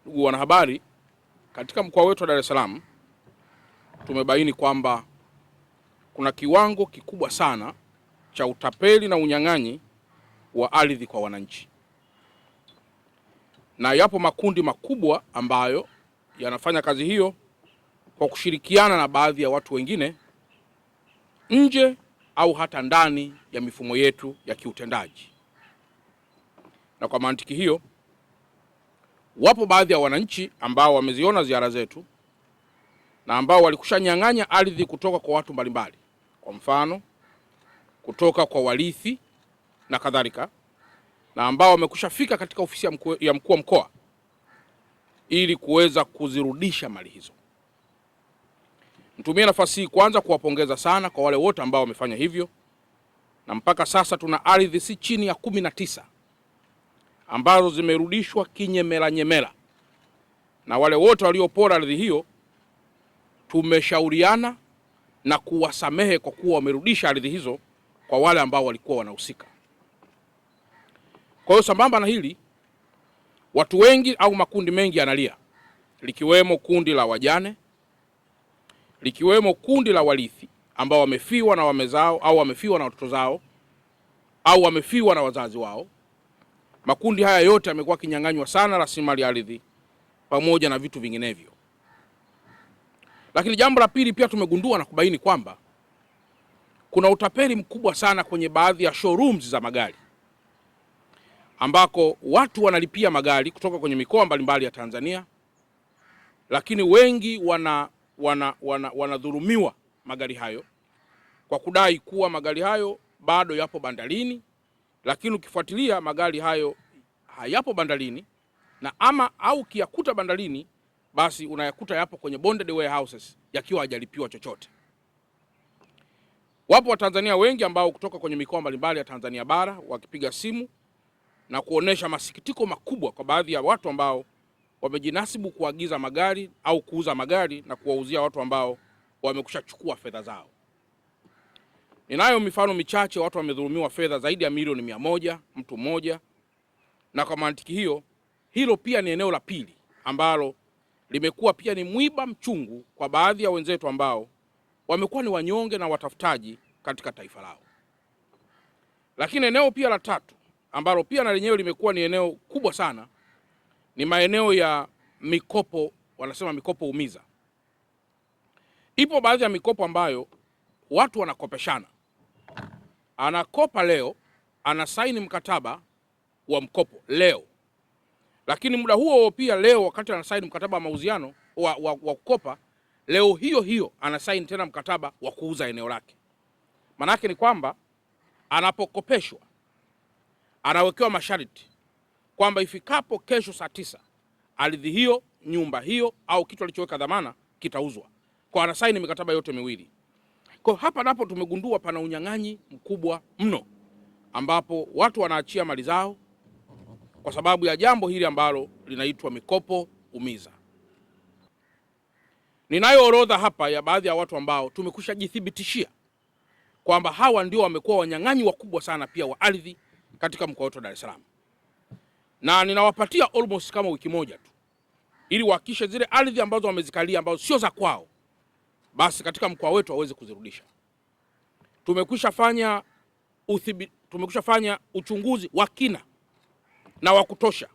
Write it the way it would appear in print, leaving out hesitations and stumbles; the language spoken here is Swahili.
Ndugu wanahabari, katika mkoa wetu wa Dar es Salaam tumebaini kwamba kuna kiwango kikubwa sana cha utapeli na unyang'anyi wa ardhi kwa wananchi, na yapo makundi makubwa ambayo yanafanya kazi hiyo kwa kushirikiana na baadhi ya watu wengine nje au hata ndani ya mifumo yetu ya kiutendaji. Na kwa mantiki hiyo, wapo baadhi ya wananchi ambao wameziona ziara zetu na ambao walikushanyang'anya ardhi kutoka kwa watu mbalimbali, kwa mfano kutoka kwa warithi na kadhalika, na ambao wamekushafika katika ofisi ya mkuu wa mkoa ili kuweza kuzirudisha mali hizo. Nitumie nafasi hii kwanza kuwapongeza sana kwa wale wote ambao wamefanya hivyo, na mpaka sasa tuna ardhi si chini ya 19 ambazo zimerudishwa kinyemela, na wale wote waliopora ardhi hiyo tumeshauriana na kuwasamehe kwa kuwa wamerudisha ardhi hizo kwa wale ambao walikuwa wanahusika. Kwa hiyo sambamba na hili, watu wengi au makundi mengi yanalia, likiwemo kundi la wajane, likiwemo kundi la warithi ambao wamefiwa na wame zao au wamefiwa na watoto zao au wamefiwa na wazazi wao. Makundi haya yote yamekuwa kinyang'anywa sana rasilimali ardhi pamoja na vitu vinginevyo. Lakini jambo la pili, pia tumegundua na kubaini kwamba kuna utapeli mkubwa sana kwenye baadhi ya showrooms za magari, ambako watu wanalipia magari kutoka kwenye mikoa mbalimbali ya Tanzania, lakini wengi wanadhulumiwa magari hayo kwa kudai kuwa magari hayo bado yapo bandarini, lakini ukifuatilia magari hayo hayapo bandarini, na au kiyakuta bandarini basi unayakuta yapo kwenye bonded warehouses yakiwa hajalipiwa chochote. Wapo Watanzania wengi ambao kutoka kwenye mikoa mbalimbali ya Tanzania bara wakipiga simu na kuonesha masikitiko makubwa kwa baadhi ya watu ambao wamejinasibu kuagiza magari au kuuza magari na kuwauzia watu ambao wamekushachukua fedha zao. Ninayo mifano michache, watu wamedhulumiwa fedha zaidi ya milioni 100 mtu mmoja, na kwa mantiki hiyo, hilo pia ni eneo la pili ambalo limekuwa pia ni mwiba mchungu kwa baadhi ya wenzetu ambao wamekuwa ni wanyonge na watafutaji katika taifa lao. Lakini eneo pia la tatu ambalo pia na lenyewe limekuwa ni eneo kubwa sana ni maeneo ya mikopo, wanasema mikopo umiza. Ipo baadhi ya mikopo ambayo watu wanakopeshana, anakopa leo, anasaini mkataba wa mkopo leo, lakini muda huo pia leo wakati anasaini mkataba wa mauziano wa kukopa, leo hiyo anasaini tena mkataba wa kuuza eneo lake. Manake ni kwamba anapokopeshwa anawekewa masharti kwamba ifikapo kesho saa 9 ardhi hiyo, nyumba hiyo au kitu alichoweka dhamana kitauzwa. Kwa anasaini mikataba yote miwili. Kwa hapa napo tumegundua pana unyang'anyi mkubwa mno, ambapo watu wanaachia mali zao kwa sababu ya jambo hili ambalo linaitwa mikopo umiza. Ninayo orodha hapa ya baadhi ya watu ambao tumekwisha jithibitishia kwamba hawa ndio wamekuwa wanyang'anyi wakubwa sana pia wa ardhi katika mkoa wetu wa Dar es Salaam. Na ninawapatia almost kama wiki moja tu ili wahakikishe zile ardhi ambazo wamezikalia ambazo sio za kwao basi katika mkoa wetu waweze kuzirudisha. Tumekwisha fanya uchunguzi wa kina na wa kutosha